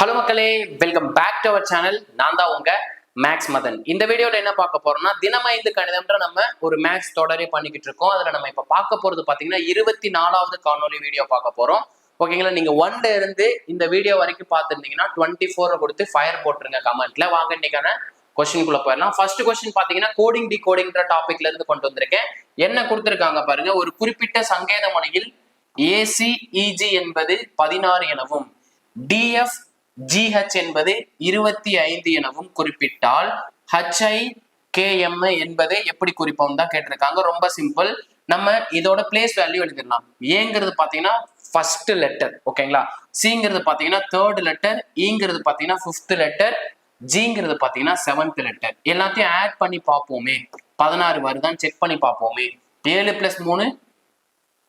Hello மக்களே, welcome back to our channel. நான் தான் உங்க மேக்ஸ் மதன். இந்த வீடியோல என்ன பார்க்க போறோம்னா, தினமைந்து கணிதம்ன்ற நம்ம ஒரு மேக்ஸ் தொடரே பண்ணிக்கிட்டு இருக்கோம். அதுல நம்ம இப்ப பார்க்க போறது பாத்தீங்கன்னா 24வது காணொலி வீடியோ பார்க்க போறோம். ஓகேங்களா? நீங்க 1ல இருந்து இந்த வீடியோ வரைக்கும் பார்த்துருந்தீங்கன்னா 24 கொடுத்து ஃபயர் போட்டுருங்க கமெண்ட்ல. வாங்க இன்னைக்கான கொஸ்டின்குள்ள போயிடலாம். ஃபர்ஸ்ட் கொஸ்டின் பாத்தீங்கன்னா கோடிங் டிகோடிங்ன்ற டாபிக்ல இருந்து கொண்டு வந்திருக்கேன். என்ன கொடுத்திருக்காங்க பாருங்க. ஒரு குறிப்பிட்ட சங்கேத மொழியில் ACEG என்பது 16 எனவும் DF GH என்பது 25 எனவும் குறிப்பிட்டால் HIKM என்பதை எப்படி குறிப்போம் தான் கேட்டிருக்காங்க. ரொம்ப சிம்பிள். நம்ம இதோட பிளேஸ் வேல்யூ எழுதிடலாம். ஏங்கிறது பாத்தீங்கன்னா ஃபர்ஸ்ட் லெட்டர், ஓகேங்களா? சிங்கிறது பாத்தீங்கன்னா தேர்ட் லெட்டர், ஈங்கிறது பாத்தீங்கன்னா ஃபிஃப்த் லெட்டர், ஜிங்கிறது பாத்தீங்கன்னா செவன்த் லெட்டர். எல்லாத்தையும் ஆட் பண்ணி பார்ப்போமே, 16 வருதான்னு செக் பண்ணி பார்ப்போமே. 7 + 3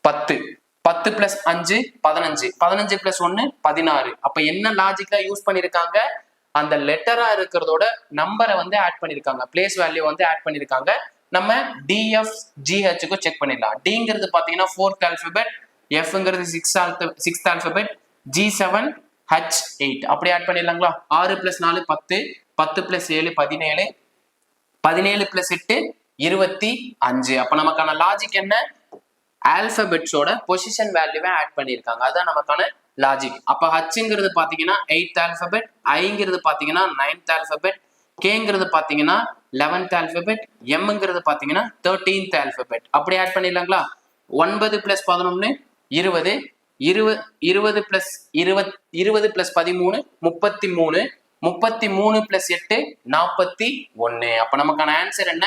10, 10 + 5 15, 15 + 1 16. அப்ப என்ன லாஜிக்கா யூஸ் பண்ணிருக்காங்க? அந்த லெட்டரா இருக்கிறதோட நம்பரை வந்து ஆட் பண்ணிருக்காங்க, பிளேஸ் வேல்யூ வந்து ஆட் பண்ணிருக்காங்க. நம்ம DF GH செக் பண்ணிடலாம். Dங்கிறது பாத்தீங்கன்னா 4th alphabet, Fங்கிறது 6th alphabet, G7 H8 அப்படி ஆட் பண்ணிடலாங்களா? 6 + 4 10, 10 + 7 17, 17 + 8 25. அப்ப நமக்கான லாஜிக் என்ன? ஆல்பபெட்ஸோட பொசிஷன் வேல்யூவை ஆட் பண்ணியிருக்காங்க. அதான் நமக்கான லாஜிக். அப்ப ஹச்ங்கிறது பாத்தீங்கன்னா 8th ஆல்பபெட், ஐங்கிறது பாத்தீங்கன்னா 9th ஆல்பபெட், கேங்கிறது பாத்தீங்கன்னா 11th ஆல்பபெட், எம்ங்கிறது பாத்தீங்கன்னா 13th ஆல்பபெட். அப்படி ஆட் பண்ணிடலாங்களா? 9 + 11 20, 20 + 13 33, 33 + 8 41. அப்ப நமக்கான ஆன்சர் என்ன?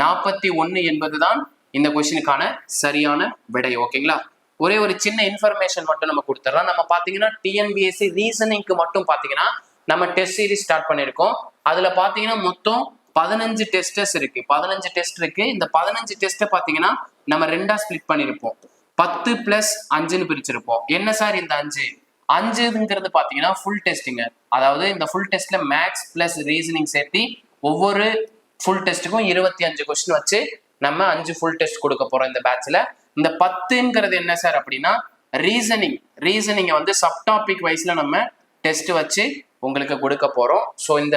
41 என்பதுதான் இந்த கொஸ்டினுக்கான சரியான விடை. ஓகேங்களா? ஒரே ஒரு சின்ன இன்ஃபர்மேஷன் மட்டும் நம்ம கொடுத்துடலாம். நம்ம பாத்தீங்கன்னா TNPSC ரீசனிங்க்கு மட்டும் பாத்தீங்கன்னா நம்ம டெஸ்ட் சீரிஸ் ஸ்டார்ட் பண்ணிருக்கோம். அதுல பாத்தீங்கன்னா மொத்தம் 15 டெஸ்டஸ் இருக்கு. 15 டெஸ்ட் இருக்கு. இந்த 15 டெஸ்ட்டை பாத்தீங்கன்னா நம்ம ரெண்டா ஸ்பிளிட் பண்ணிருப்போம். 10 + 5ன்னு பிரிச்சிருப்போம். என்ன சார் இந்த 5ங்கிறது பாத்தீங்கன்னா ஃபுல் டெஸ்ட்டுங்க. அதாவது இந்த ஃபுல் டெஸ்ட்ல மேக்ஸ் பிளஸ் ரீசனிங் சேர்த்து ஒவ்வொரு ஃபுல் டெஸ்ட்டுக்கும் 25 கொஸ்டின் வச்சு நம்ம 5 ஃபுல் டெஸ்ட் கொடுக்க போறோம் இந்த பேட்ச்ல. இந்த 10ங்கிறது என்ன சார் அப்படின்னா ரீசனிங் வந்து சப்டாபிக் வைஸ்ல நம்ம டெஸ்ட் வச்சு உங்களுக்கு கொடுக்க போறோம். ஸோ இந்த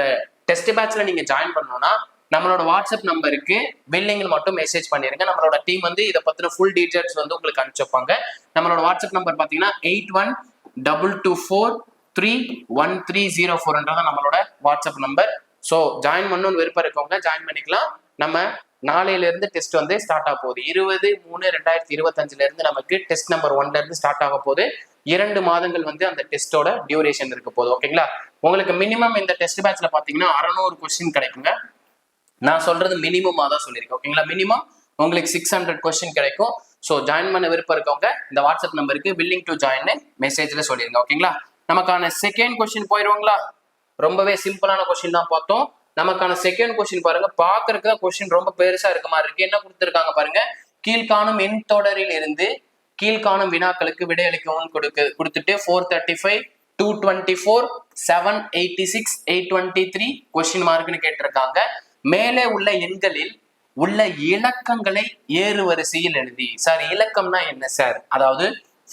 டெஸ்ட் பேட்ச்ல நீங்க ஜாயின் பண்ணணும்னா நம்மளோட வாட்ஸ்அப் நம்பருக்கு பில்லிங்கில் மட்டும் மெசேஜ் பண்ணிருங்க. நம்மளோட டீம் வந்து இதை பத்தின ஃபுல் டீடைல்ஸ் வந்து உங்களுக்கு அனுப்பிச்சுப்பாங்க. நம்மளோட வாட்ஸ்அப் நம்பர் பாத்தீங்கன்னா 8122431304 நம்மளோட வாட்ஸ்அப் நம்பர். ஸோ ஜாயின் பண்ணணும்னு விருப்பம் இருக்கவங்க ஜாயின் பண்ணிக்கலாம். நம்ம நாளையில இருந்து டெஸ்ட் வந்து ஸ்டார்ட் ஆக போகுது. 20/3/2025 இருந்து நமக்கு டெஸ்ட் நம்பர் 1ல இருந்து ஸ்டார்ட் ஆக போகுது. 2 மாதங்கள் வந்து அந்த டெஸ்டோட டியூரேஷன் இருக்க போகுது. ஓகேங்களா? உங்களுக்கு மினிமம் இந்த டெஸ்ட் பேட்ச்ல பாத்தீங்கன்னா 600 கொஸ்டின் கிடைக்குங்க. நான் சொல்றது மினிமமா தான் சொல்லியிருக்கேன். ஓகேங்களா? மினிமம் உங்களுக்கு 600 கொஸ்டின் கிடைக்கும். ஸோ ஜாயின் பண்ண விருப்பம் இருக்கவங்க இந்த வாட்ஸ்அப் நம்பருக்கு வில்லிங் டு ஜாயின் மெசேஜ்ல சொல்லிருங்க. ஓகேங்களா? நமக்கான செகண்ட் கொஸ்டின் போயிடுவாங்களா? ரொம்பவே சிம்பிளான கொஸ்டின் தான் பார்த்தோம். நமக்கான செகண்ட் கொஸ்டின் பாருங்க. பாக்குறதுக்கு தான் கொஸ்டின் ரொம்ப பெருசா இருக்க மாதிரி இருக்கு. என்ன கொடுத்திருக்காங்க பாருங்க. கீழ்காணும் எண் தொடரில் இருந்து கீழ்காணும் வினாக்களுக்கு விடையளிக்கவும் கொடுத்துட்டு 435, 224, 786, 823 கொஸ்டின் மார்க்னு கேட்டிருக்காங்க. மேலே உள்ள எண்களில் உள்ள இலக்கங்களை ஏறு வரிசையில் எழுதி. சார் இலக்கம்னா என்ன சார்? அதாவது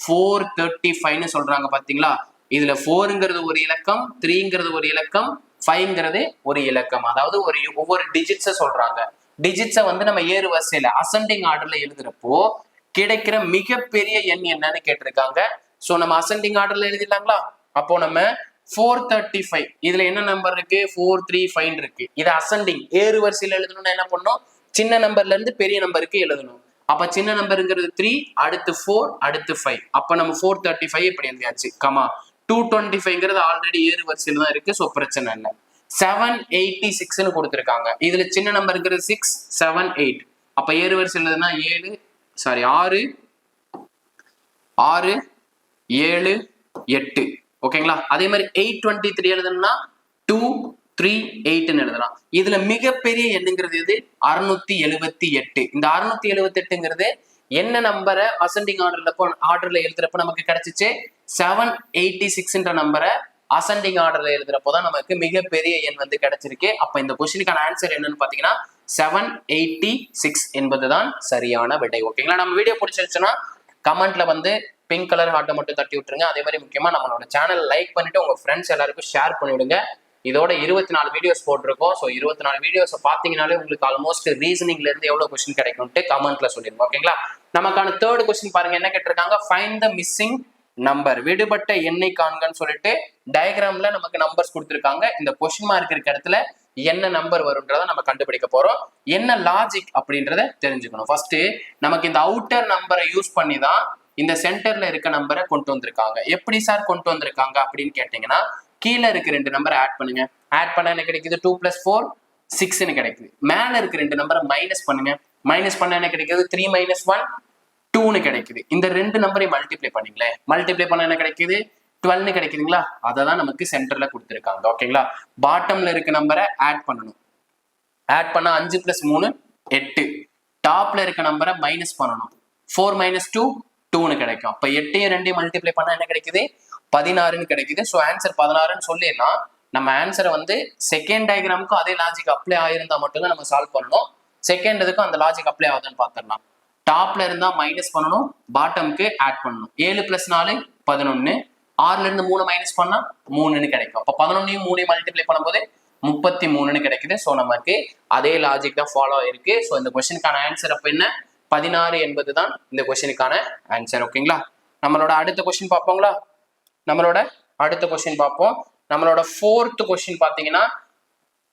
435ன்னு சொல்றாங்க பாத்தீங்களா? இதுல 4ங்கிறது ஒரு இலக்கம், 3ங்கிறது ஒரு இலக்கம், 5ங்கிறது ஒரு இலக்கம். அதாவது ஒவ்வொரு டிஜிட்ஸை சொல்றாங்க. டிஜிட்ஸை வந்து நம்ம ஏறு வரிசையில அசெண்டிங் ஆர்டர்ல எழுதுறப்போ கிடைக்கிற மிகப்பெரிய எண் என்னன்னு கேட்டிருக்காங்க. ஸோ நம்ம அசெண்டிங் ஆர்டர்ல எழுதிடலாங்களா? அப்போ நம்ம 435 இதுல என்ன நம்பர் இருக்கு? 435 இருக்கு. இது அசெண்டிங் ஏறு வரிசையில எழுதணும்னா என்ன பண்ணணும்? சின்ன நம்பர்ல இருந்து பெரிய நம்பருக்கு எழுதணும். அப்ப சின்ன நம்பருங்கிறது 3, அடுத்து 4, அடுத்து 5. அப்ப நம்ம 435 இப்படி எழுதியாச்சு. கமா 225ங்கிறது ஆல்ரெடி ஏறு வரிசையில தான் இருக்கு. ஸோ பிரச்சனை இல்லை. 786ன்னு கொடுத்துருக்காங்க. இதுல சின்ன நம்பருங்கிறது 6, 7, 8. அப்ப ஏறு வரிசையில் 6, 6, 7, 8. ஓகேங்களா? அதே மாதிரி 823 எழுதணும்னா 2, 3, 8ன்னு எழுதலாம். இதுல மிகப்பெரிய எண்ணுங்கிறது எது? 678. இந்த 678ங்கிறது என்ன நம்பரை அசெண்டிங் ஆர்டர்ல எழுதுறப்ப நமக்கு கிடைச்சிச்சு? 786ன்ற நம்பரை அசெண்டிங் ஆர்டர்ல எழுதுறப்போதான் நமக்கு மிகப்பெரிய எண் வந்து கிடைச்சிருக்கு. அப்ப இந்த கொஸ்டினுக்கான ஆன்சர் என்னன்னு பாத்தீங்கன்னா 786 என்பதுதான் சரியான விடை. ஓகேங்களா? நம்ம வீடியோ பிடிச்சிருச்சுன்னா கமெண்ட்ல வந்து பிங்க் கலர் ஹார்ட்டை மட்டும் தட்டி விட்டுருங்க. அதே மாதிரி முக்கியமா நம்மளோட சேனல் லைக் பண்ணிட்டு உங்க ஃப்ரெண்ட்ஸ் எல்லாருக்கும் ஷேர் பண்ணிவிடுங்க. இதோட 24 வீடியோஸ் போட்டிருக்கோம். ஸோ 24 வீடியோஸ் பார்த்தீங்கன்னாலே உங்களுக்கு ஆல்மோஸ்ட் ரீசனிங்ல இருந்து எவ்வளவு கொஸ்டின் கிடைக்கும்ட்டு கமெண்ட்ல சொல்லிருங்க. ஓகேங்களா? நமக்கான தேர்ட் கொஸ்டின் பாருங்க, என்ன கேட்டிருக்காங்க, ஃபைண்ட் த மிஸ்ஸிங் நம்பர், விடுபட்ட எண்ணை காண்கன்னு சொல்லிட்டு டயக்ராம்ல நமக்கு நம்பர்ஸ் கொடுத்துருக்காங்க. இந்த கொஸ்டின் மார்க் இருக்க இடத்துல என்ன நம்பர் வரும்ன்றத நம்ம கண்டுபிடிக்க போறோம். என்ன லாஜிக் அப்படின்றத தெரிஞ்சுக்கணும். ஃபர்ஸ்ட் நமக்கு இந்த அவுட்டர் நம்பரை யூஸ் பண்ணி தான் இந்த சென்டர்ல இருக்க நம்பரை கொண்டு வந்திருக்காங்க. எப்படி சார் கொண்டு வந்திருக்காங்க அப்படின்னு கேட்டீங்கன்னா, கீழே இருக்க 2 நம்பரை ஆட் பண்ணுங்க. ஆட் பண்ண என்ன கிடைக்குது, 2 + 4 6 கிடைக்குது. மேல இருக்க 2 நம்பரை மைனஸ் பண்ணுங்க. மைனஸ் பண்ண என்ன கிடைக்குது, 3 - 1 2 கிடைக்குது. இந்த 2 நம்பரையும் மல்டிப்ளை பண்ணீங்களே, மல்டிப்ளை பண்ண என்ன கிடைக்குது, 12 கிடைக்குதுங்களா? அதை தான் நமக்கு சென்டர்ல கொடுத்துருக்காங்க. ஓகேங்களா? பாட்டம்ல இருக்க நம்பரை ஆட் பண்ணணும். ஆட் பண்ணா 5 + 3 8. டாப்ல இருக்க நம்பரை மைனஸ் பண்ணணும். 4 - 2 2 கிடைக்கும். அப்ப 8 2 மல்டிப்ளை பண்ணா என்ன கிடைக்குது, 16 கிடைக்குது. ஸோ ஆன்சர் 16 சொல்லிடலாம். நம்ம ஆன்சரை வந்து செகண்ட் டயக்ராமுக்கும் அதே லாஜிக் அப்ளை ஆயிருந்தா மட்டும்தான் நம்ம சால்வ் பண்ணணும். செகண்ட் இதுக்கும் அந்த லாஜிக் அப்ளை ஆகுதுன்னு பார்த்துடலாம். டாப்ல இருந்தா மைனஸ் பண்ணணும், பாட்டம்க்கு ஆட் பண்ணணும். 7 + 4 11. 6ல இருந்து 3 மைனஸ் பண்ணா 3ன்னு கிடைக்கும். அப்ப 11ஐயும் 3ஐயும் மல்டிப்ளை பண்ணும்போது 33ன்னு கிடைக்குது. ஸோ நமக்கு அதே லாஜிக் தான் ஃபாலோ ஆயிருக்கு. ஸோ இந்த கொஸ்டினுக்கான ஆன்சர் அப்ப என்ன, 16 என்பது தான் இந்த கொஸ்டினுக்கான ஆன்சர். ஓகேங்களா? நம்மளோட அடுத்த கொஸ்டின் பார்ப்போங்களா? நம்மளோட அடுத்த கொஸ்டின் பார்ப்போம். நம்மளோட 4th கொஸ்டின் பாத்தீங்கன்னா,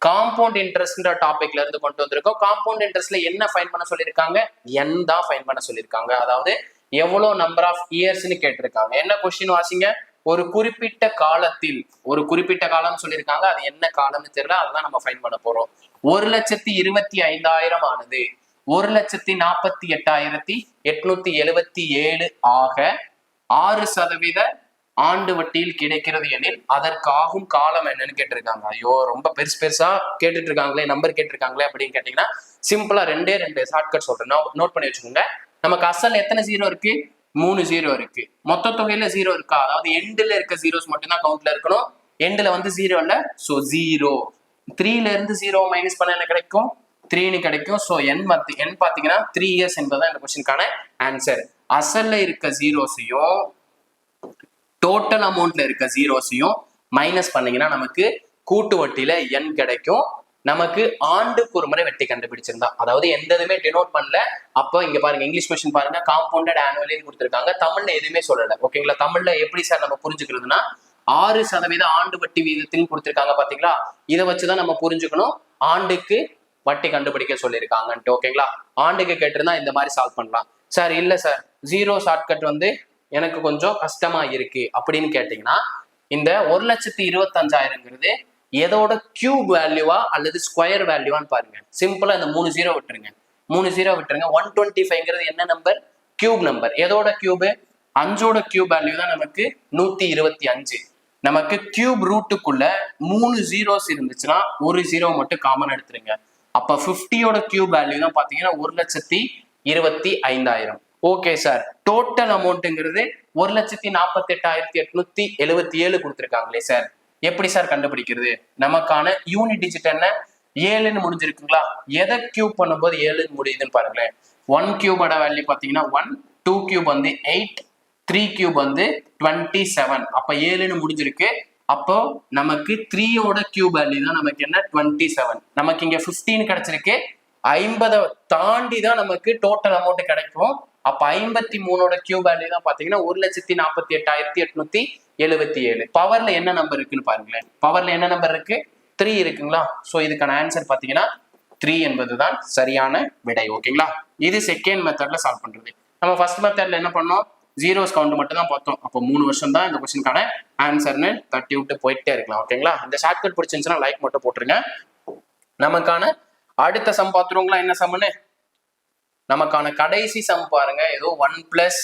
காம்பவுண்ட் இன்ட்ரெஸ்ட்ன்ற டாபிக்ல இருந்து கொண்டு வந்திருக்கோம். காம்பவுண்ட் இன்ட்ரெஸ்ட்ல என்ன ஃபைண்ட் பண்ண சொல்லியிருக்காங்க, n தான் ஃபைண்ட் பண்ண சொல்லியிருக்காங்க. அதாவது எவ்வளவு நம்பர் ஆஃப் இயர்ஸ்னு கேட்டிருக்காங்க. என்ன கொஸ்டின் வாசிங்க, ஒரு குறிப்பிட்ட காலம் சொல்லியிருக்காங்க. அது என்ன காலம்னு தெரியல, அதுதான் நம்ம ஃபைண்ட் பண்ண போறோம். 1,25,000 ஆனது 1,48,877 ஆக 6% ஆண்டு வட்டியில் கிடைக்கிறது எனில் அதற்கு ஆகும் காலம் என்னன்னு கேட்டிருக்காங்க. ஐயோ, ரொம்ப பெருசா கேட்டுட்டு இருக்காங்களே, நம்பர் கேட்டிருக்காங்களே அப்படின்னு கேட்டீங்கன்னா, சிம்பிளா 2 ஷார்ட்கட் சொல்றேன், நோட் பண்ணி வச்சுக்கோங்க. நமக்கு அசல் எத்தனை 0 இருக்கு, 3 0 இருக்கு. மொத்த தொகையில 0 இருக்கா, அதாவது எண்ட்ல இருக்க ஜீரோஸ் மட்டும் தான் கவுண்ட்ல இருக்கணும். எண்ட்ல வந்து 0 இல்ல, சோ 0. 3ல இருந்து 0 மைனஸ் பண்ண என்ன கிடைக்கும், 3ன்னு கிடைக்கும். சோ n பாத்தீங்கன்னா 3 இயர்ஸ் என்பதுதான் இந்த கொஸ்டினுக்கான ஆன்சர். அசல்ல இருக்க ஜீரோஸையும் டோட்டல் அமௌண்ட்ல இருக்க ஜீரோஸையும் மைனஸ் பண்ணீங்கன்னா நமக்கு கூட்டு வட்டியில n கிடைக்கும். நமக்கு ஆண்டுக்கு ஒரு முறை வெட்டி கண்டுபிடிச்சிருந்தா, அதாவது எந்த இதுவுமே டினோட் பண்ணல. அப்போ இங்க பாருங்க, இங்கிலீஷ் கொஸ்டின் பாருங்க, காம்பவுண்டட் ஆனுவலி கொடுத்துருக்காங்க. தமிழ்ல எதுவுமே சொல்லல. ஓகேங்களா? தமிழ்ல எப்படி சார் நம்ம புரிஞ்சுக்கிறதுனா, 6% ஆண்டு வட்டி வீதத்தில் கொடுத்துருக்காங்க பாத்தீங்களா? இதை வச்சுதான் நம்ம புரிஞ்சுக்கணும் ஆண்டுக்கு வட்டி கண்டுபிடிக்க சொல்லியிருக்காங்கன்ட்டு. ஓகேங்களா? ஆண்டுக்கு கேட்டிருந்தா இந்த மாதிரி சால்வ் பண்ணலாம். சார் இல்ல சார், 0 ஷார்ட்கட் வந்து எனக்கு கொஞ்சம் கஷ்டமா இருக்கு அப்படின்னு கேட்டீங்கன்னா, இந்த 1,25,000 எதோட கியூப் வேல்யூவா அல்லது ஸ்கொயர் வேல்யூவான்னு பாருங்க. சிம்பிளா இந்த 3 0 விட்டுருங்க. 125 என்ன நம்பர், கியூப் நம்பர். எதோட கியூப், 5ஓட கியூப் வேல்யூ தான் நமக்கு 125. நமக்கு கியூப் ரூட்டுக்குள்ள 3 zeros இருந்துச்சுன்னா ஒரு 0 மட்டும் காமன் எடுத்துருங்க. அப்ப 50ஓட கியூப் வேல்யூ தான் பாத்தீங்கன்னா 1,25,000. ஓகே சார், டோட்டல் அமௌண்ட்ங்கிறது 1,48,877 கொடுத்துருக்காங்களே சார், எப்படி சார் கண்டுபிடிக்கிறது? நமக்கான யூனிட் டிஜிட் என்ன, 7ன்னு முடிஞ்சிருக்குங்களா? எதை கியூப் பண்ணும்போது 7ன்னு முடியுதுன்னு பாருங்களேன். 1 கியூபோட வேல்யூ பாத்தீங்கன்னா 1, 2 கியூப் வந்து 8, 3 கியூப் வந்து 27. அப்ப 7ன்னு முடிஞ்சிருக்கு. அப்போ நமக்கு 3ஓட கியூப் வேல்யூ தான் நமக்கு என்ன, 27. நமக்கு இங்க 15 கிடைச்சிருக்கு. 50 தாண்டி தான் நமக்கு டோட்டல் அமௌண்ட் கிடைக்கும். அப்ப 53ஓட கியூப் வேல்யூ தான் பாத்தீங்கன்னா 1,48,877. பவர்ல என்ன நம்பர் இருக்குன்னு பாருங்களேன். பவர்ல என்ன நம்பர் இருக்கு, 3 இருக்குங்களா? சோ இதுக்கான ஆன்சர் பாத்தீங்கன்னா 3 என்பதுதான் சரியான விடை. ஓகேங்களா? இது செகண்ட் மெத்தட்ல சால்வ் பண்றது. நம்ம ஃபர்ஸ்ட் மெத்தட்ல என்ன பண்ணோம், ஜீரோஸ் கவுண்ட் மட்டும் தான் பார்த்தோம். அப்போ 3 வருஷம் தான் இந்த கொஸ்டினுக்கான ஆன்சர்னு தட்டி விட்டு போயிட்டே இருக்கலாம். ஓகேங்களா? இந்த ஷார்ட்கட் பிடிச்சிருந்துச்சுன்னா லைக் மட்டும் போட்டுருங்க. நமக்கான அடுத்த சம் பார்த்துருவோங்களா, என்ன சம்னு? நமக்கான கடைசி சம் பாருங்க, ஏதோ 1+,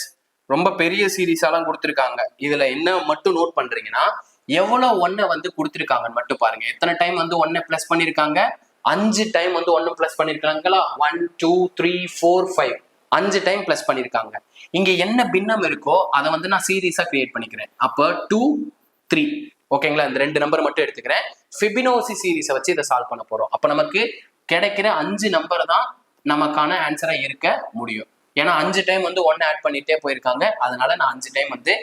ரொம்ப பெரிய சீரீஸாலாம் கொடுத்துருக்காங்க. இதுல என்ன மட்டும் நோட் பண்றீங்கன்னா, எவ்வளவு 1 வந்து கொடுத்துருக்காங்கன்னு மட்டும் பாருங்க. எத்தனை டைம் வந்து 1 பிளஸ் பண்ணிருக்காங்க, 5 டைம் வந்து 1 பிளஸ் பண்ணிருக்காங்களா? 1 2 3 4 5 5 டைம் பிளஸ் பண்ணிருக்காங்க. இங்க என்ன பின்னம் இருக்கோ அதை வந்து நான் சீரீஸா கிரியேட் பண்ணிக்கிறேன். அப்ப 2 3, ஓகேங்களா? இந்த 2 நம்பர் மட்டும் எடுத்துக்கிறேன். ஃபிபனோசி சீரீஸை வச்சு இதை சால்வ் பண்ண போறோம். அப்ப நமக்கு கிடைக்கிற 5 நம்பர் தான் நமக்கான ஆன்சரா இருக்க முடியும். ஏன்னா 5 டைம் வந்து 1 ஆட் பண்ணிட்டே போயிருக்காங்க. அதனால நான் 5 டைம் வந்து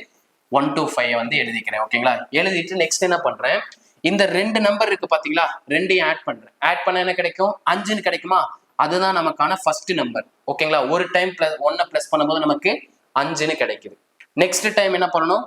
1 to 5 வந்து எழுதிக்கிறேன். ஓகேங்களா? எழுதிட்டு நெக்ஸ்ட் என்ன பண்றேன், இந்த 2 நம்பர் இருக்கு பாத்தீங்களா, 2ஐயும் ஆட் பண்றேன். ஆட் பண்ண என்ன கிடைக்கும், 5ன்னு கிடைக்குமா? அதுதான் நமக்கான ஃபர்ஸ்ட் நம்பர். ஓகேங்களா? ஒரு டைம் பிளஸ் 1 பிளஸ் பண்ணும்போது நமக்கு 5ன்னு கிடைக்குது. நெக்ஸ்ட் டைம் என்ன பண்ணணும்,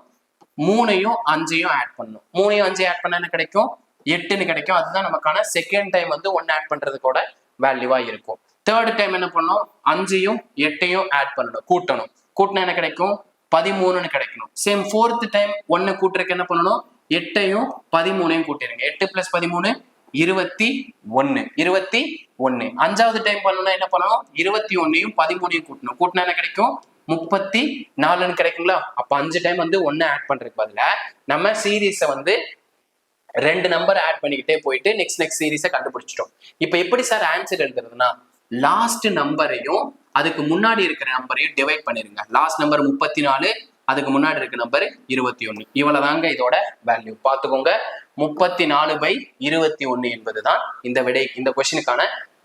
3ஐயும் 5ஐயும் ஆட் பண்ணணும். 3ஐயும் 5ஐயும் ஆட் பண்ண என்ன கிடைக்கும், 8ன்னு கிடைக்கும். அதுதான் நமக்கான செகண்ட் டைம் வந்து 1 ஆட் பண்றதுக்கோட வேல்யூவா இருக்கும். தேர்ட் டைம் என்ன பண்ணணும், 5ஐயும் 8ஐயும் ஆட் பண்ணணும், கூட்டணும். கூட்டினா என்ன கிடைக்கும், 13ன்னு கிடைக்கணும். சேம் ஃபோர்த் டைம் 1 கூட்டுறதுக்கு என்ன பண்ணணும், 8ஐயும் 13ஐயும் கூட்டிருங்க. 8 பிளஸ் 13 21. 21. அஞ்சாவது டைம் பண்ணணும்னா என்ன பண்ணணும், 21ஐயும் 13ஐயும் கூட்டணும். கூட்டினா என்ன கிடைக்கும், 34ன்னு கிடைக்குங்களா? அப்ப 5 டைம் வந்து 1 ஆட் பண்றதுக்கு பதிலா நம்ம சீரீஸை வந்து 2 நம்பர் ஆட் பண்ணிக்கிட்டே போயிட்டு நெக்ஸ்ட் சீரீஸை கண்டுபிடிச்சிட்டோம். இப்ப எப்படி சார் ஆன்சர் எழுதுறதுன்னா, லாஸ்ட் நம்பரையும் அதுக்கு முன்னாடி இருக்கிற நம்பரையும் டிவைட் பண்ணிருங்க. லாஸ்ட் நம்பர் 34, அதுக்கு முன்னாடி இருக்க நம்பர் 21. இவ்வளவுதாங்க இதோட வேல்யூ. பார்த்துக்கோங்க, 34/21 என்பதுதான் இந்த கொஸ்டினுக்கான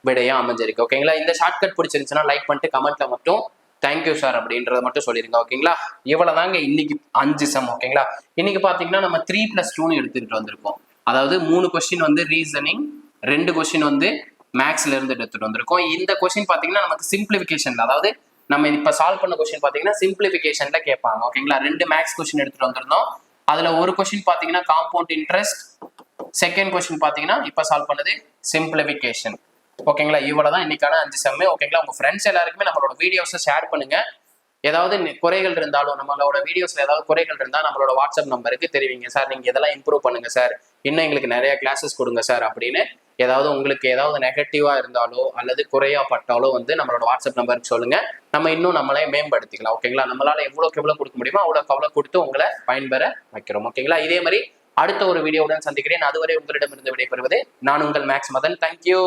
விடையா அமைஞ்சிருக்கு. ஓகேங்களா? இந்த ஷார்ட்கட் பிடிச்சிருந்துச்சுன்னா லைக் பண்ணிட்டு கமெண்ட்ல மட்டும் தேங்க்யூ சார் அப்படின்றத மட்டும் சொல்லிருங்க. ஓகேங்களா? இவ்வளவுதாங்க இன்னைக்கு 5 சம். ஓகேங்களா? இன்னைக்கு பாத்தீங்கன்னா நம்ம 3+2 எடுத்துக்கிட்டு வந்திருக்கோம். அதாவது 3 கொஸ்டின் வந்து ரீசனிங், 2 கொஸ்டின் வந்து மேக்ஸ்ல இருந்து எடுத்துட்டு வந்திருக்கோம். இந்த கொஸ்டின் பாத்தீங்கன்னா நமக்கு சிம்பிளிபிகேஷன்ல, அதாவது நம்ம இப்ப சால்வ் பண்ண கொஸ்டின் பாத்தீங்கன்னா சிம்பிளிபிகேஷன்ல கேட்பாங்க. ஓகேங்களா? 2 மேக்ஸ் கொஸ்டின் எடுத்துட்டு வந்திருந்தோம். அதுல ஒரு கொஸ்டின் பாத்தீங்கன்னா காம்பவுண்ட் இன்ட்ரெஸ்ட், செகண்ட் கொஸ்டின் பாத்தீங்கன்னா இப்ப சால்வ் பண்ணது சிம்பிளிபிகேஷன். ஓகேங்களா? இவ்வளவுதான் இன்னைக்கான 5 செம். ஓகேங்களா? உங்க ஃப்ரெண்ட்ஸ் எல்லாருக்குமே நம்மளோட வீடியோஸை ஷேர் பண்ணுங்க. ஏதாவது குறைகள் இருந்தாலும், நம்மளோட வீடியோஸ்ல ஏதாவது குறைகள் இருந்தா நம்மளோட வாட்ஸ்அப் நம்பருக்கு தெரிவிங்க. சார் நீங்க இதெல்லாம் இம்ப்ரூவ் பண்ணுங்க சார், இன்னும் எங்களுக்கு நிறைய கிளாஸஸ் கொடுங்க சார் அப்படின்னு ஏதாவது உங்களுக்கு ஏதாவது நெகட்டிவா இருந்தாலோ அல்லது குறையா பட்டாலோ வந்து நம்மளோட வாட்ஸ்அப் நம்பருக்கு சொல்லுங்க. நம்ம இன்னும் நம்மளே மேம்படுத்திக்கலாம். ஓகேங்களா? நம்மளால எவ்வளவு கொடுக்க முடியுமோ அவ்வளவு கொடுத்து உங்களை பயன்பெற வைக்கிறோம். ஓகேங்களா? இதே மாதிரி அடுத்த ஒரு வீடியோவுடன் சந்திக்கிறேன். அதுவரை உங்களிடமிருந்து விடைபெறுவது நான் உங்கள் மேக்ஸ் மதன். தேங்க்யூ.